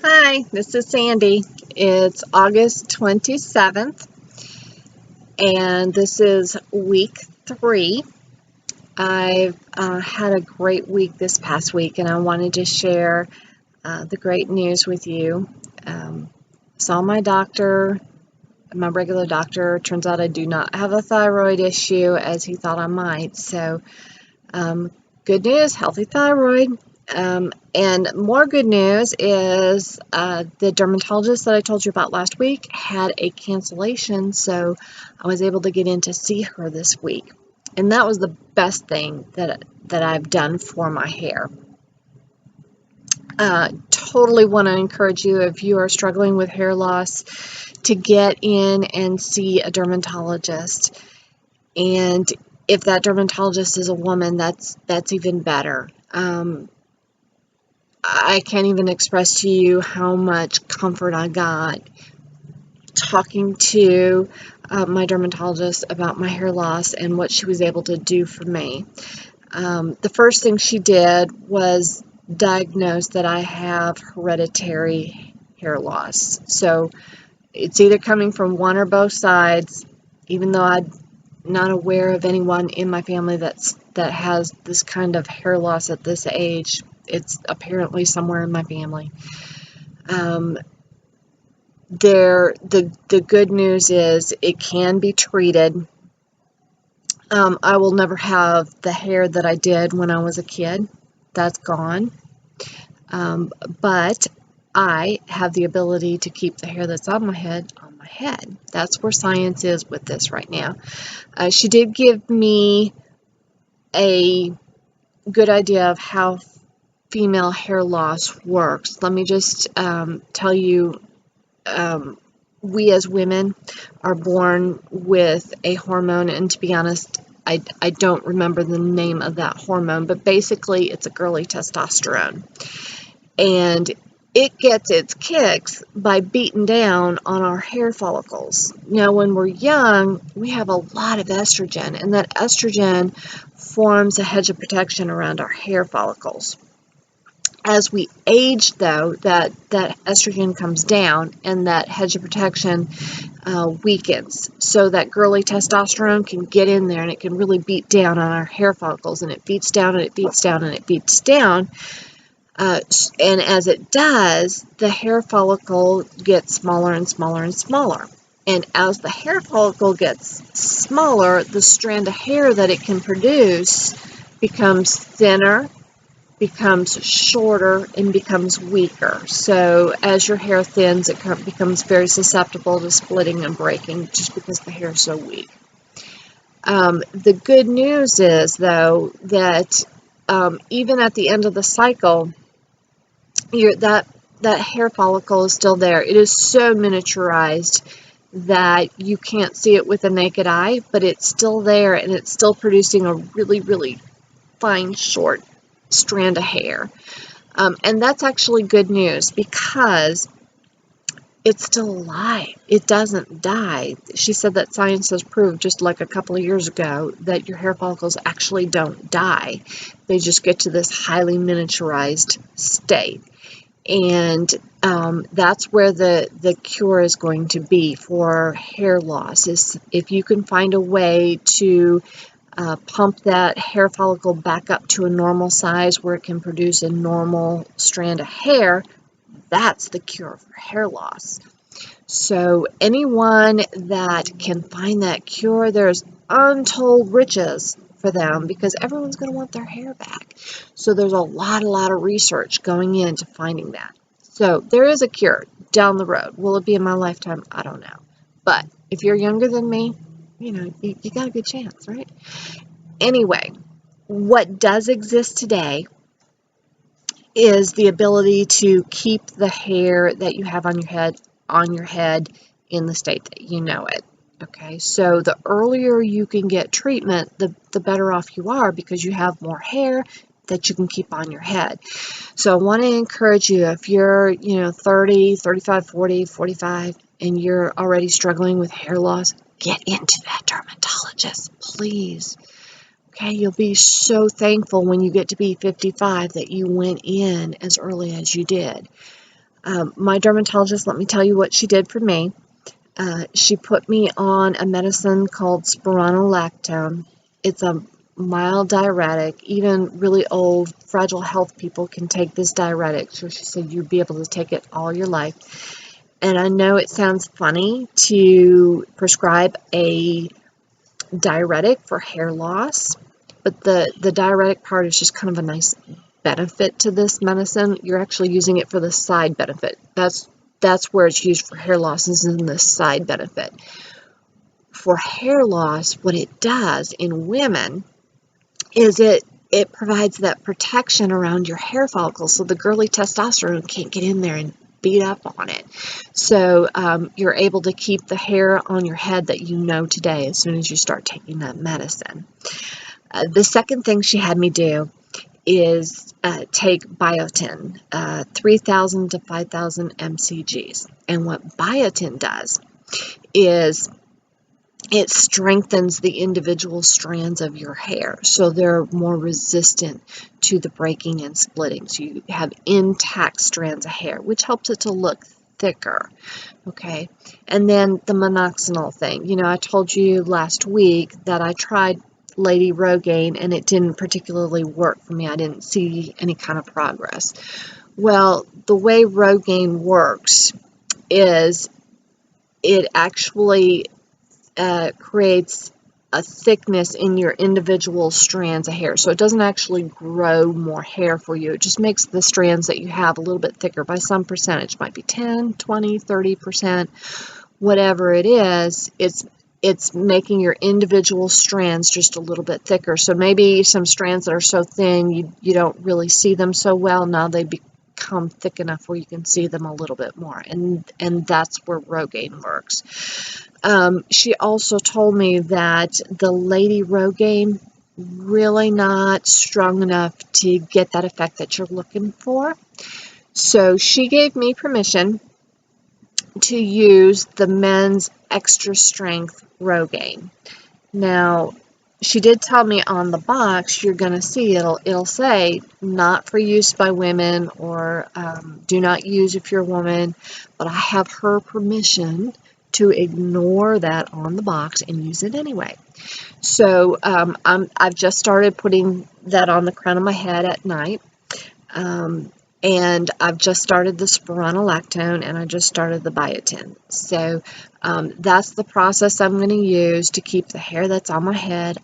Hi, this is Sandy. It's August 27th, and this is week 3. I've had a great week this past week, and I wanted to share the great news with you. Saw my doctor, my regular doctor. Turns out I do not have a thyroid issue as he thought I might. So, good news, healthy thyroid. And more good news is the dermatologist that I told you about last week had a cancellation, so I was able to get in to see her this week. And that was the best thing that I've done for my hair. Totally want to encourage you, if you are struggling with hair loss, to get in and see a dermatologist. And if that dermatologist is a woman, that's even better. I can't even express to you how much comfort I got talking to my dermatologist about my hair loss and what she was able to do for me. The first thing she did was diagnose that I have hereditary hair loss. So it's either coming from one or both sides, even though I'm not aware of anyone in my family that has this kind of hair loss at this age. It's apparently somewhere in my family. The good news is it can be treated. I will never have the hair that I did when I was a kid. That's gone. But I have the ability to keep the hair that's on my head. That's where science is with this right now. She did give me a good idea of how female hair loss works. Let me just tell you, we as women are born with a hormone, and to be honest, I don't remember the name of that hormone, but basically it's a girly testosterone. And it gets its kicks by beating down on our hair follicles. Now, when we're young, we have a lot of estrogen, and that estrogen forms a hedge of protection around our hair follicles. As we age, though, that estrogen comes down and that hedge of protection weakens. So that girly testosterone can get in there and it can really beat down on our hair follicles, and it beats down and it beats down and it beats down. And as it does, the hair follicle gets smaller and smaller and smaller. And as the hair follicle gets smaller, the strand of hair that it can produce becomes thinner, becomes shorter, and becomes weaker. So as your hair thins, it becomes very susceptible to splitting and breaking just because the hair is so weak. The good news is, though, that even at the end of the cycle, that hair follicle is still there. It is so miniaturized that you can't see it with the naked eye, but it's still there, and it's still producing a really, really fine, short strand of hair. And that's actually good news because it's still alive. It doesn't die. She said that science has proved, just like a couple of years ago, that your hair follicles actually don't die. They just get to this highly miniaturized state. And that's where the cure is going to be for hair loss, is if you can find a way to pump that hair follicle back up to a normal size where it can produce a normal strand of hair. That's the cure for hair loss. So anyone that can find that cure, there's untold riches for them, because everyone's going to want their hair back. So there's a lot of research going into finding that. So there is a cure down the road. Will it be in my lifetime? I don't know. But if you're younger than me, you got a good chance, right? Anyway, what does exist today is the ability to keep the hair that you have on your head in the state that you know it. Okay, so the earlier you can get treatment, the better off you are, because you have more hair that you can keep on your head. So I want to encourage you, if you're 30, 35, 40, 45, and you're already struggling with hair loss, get into that dermatologist, please. Okay, you'll be so thankful when you get to be 55 that you went in as early as you did. My dermatologist, let me tell you what she did for me. She put me on a medicine called spironolactone. It's a mild diuretic. Even really old, fragile health people can take this diuretic. So she said you'd be able to take it all your life. And I know it sounds funny to prescribe a diuretic for hair loss, but the diuretic part is just kind of a nice benefit to this medicine. You're actually using it for the side benefit. That's where it's used for hair loss, is in the side benefit. For hair loss, what it does in women is it provides that protection around your hair follicles, so the girly testosterone can't get in there and beat up on it. So you're able to keep the hair on your head that you know today as soon as you start taking that medicine. The second thing she had me do is take Biotin, 3,000 to 5,000 mcgs. And what Biotin does is it strengthens the individual strands of your hair, so they're more resistant to the breaking and splitting. So you have intact strands of hair, which helps it to look thicker. Okay, and then the minoxidil thing. You know, I told you last week that I tried Lady Rogaine and it didn't particularly work for me. I didn't see any kind of progress. Well, the way Rogaine works is it actually creates a thickness in your individual strands of hair. So it doesn't actually grow more hair for you. It just makes the strands that you have a little bit thicker by some percentage. It might be 10, 20, 30%, whatever it is. It's making your individual strands just a little bit thicker. So maybe some strands that are so thin you don't really see them so well. Now they become thick enough where you can see them a little bit more. And that's where Rogaine works. She also told me that the Lady Rogaine really not strong enough to get that effect that you're looking for. So she gave me permission to use the men's extra strength Rogaine. Now, she did tell me on the box, you're going to see it'll say not for use by women, or do not use if you're a woman, but I have her permission to ignore that on the box and use it anyway. So I've just started putting that on the crown of my head at night. And I've just started the spironolactone, and I just started the Biotin. So that's the process I'm going to use to keep the hair that's on my head,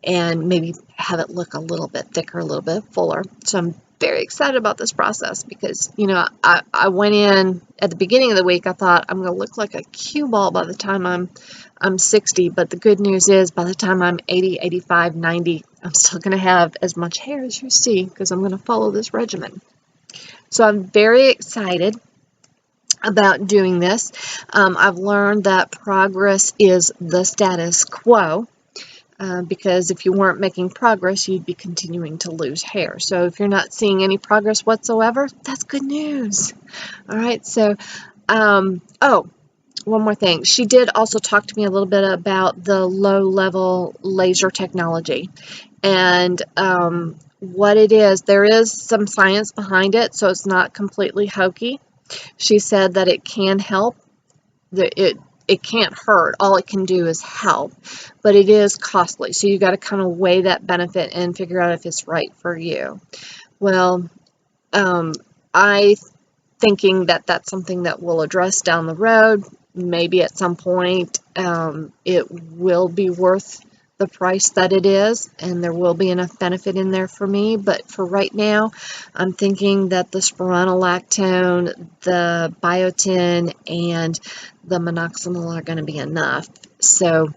and maybe have it look a little bit thicker, a little bit fuller. So I'm very excited about this process because, you know, I went in at the beginning of the week, I thought I'm going to look like a cue ball by the time I'm 60, but the good news is by the time I'm 80, 85, 90, I'm still going to have as much hair as you see because I'm going to follow this regimen. So I'm very excited about doing this. I've learned that progress is the status quo. Because if you weren't making progress, you'd be continuing to lose hair. So if you're not seeing any progress whatsoever, that's good news. All right, so, oh, one more thing. She did also talk to me a little bit about the low-level laser technology. And what it is, there is some science behind it, so it's not completely hokey. She said that it can help. It can't hurt. All it can do is help, but it is costly. So you got to kind of weigh that benefit and figure out if it's right for you. Well, I thinking that that's something that we'll address down the road. Maybe at some point it will be worth the price that it is, and there will be enough benefit in there for me. But for right now, I'm thinking that the spironolactone, the Biotin, and the minoxidil are going to be enough. So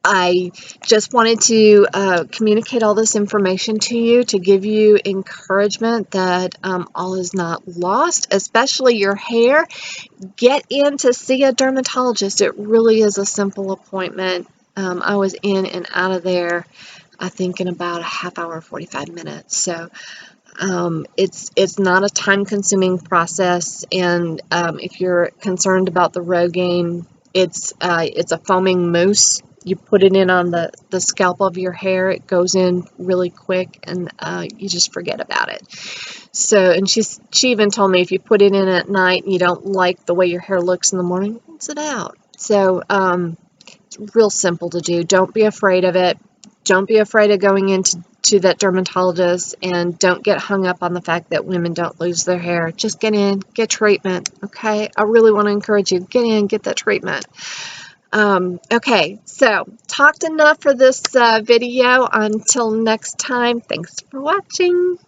I just wanted to communicate all this information to you to give you encouragement that all is not lost, especially your hair. Get in to see a dermatologist. It really is a simple appointment. I was in and out of there, I think, in about a half hour, 45 minutes. So it's not a time-consuming process. And if you're concerned about the Rogaine, it's a foaming mousse. you put it in on the scalp of your hair, it goes in really quick, and you just forget about it. So, and she even told me if you put it in at night and you don't like the way your hair looks in the morning, rinse it out. So, it's real simple to do. Don't be afraid of it. Don't be afraid of going into that dermatologist, and don't get hung up on the fact that women don't lose their hair. Just get in, get treatment, okay? I really want to encourage you, get in, get that treatment. Okay, so talked enough for this video. Until next time, thanks for watching.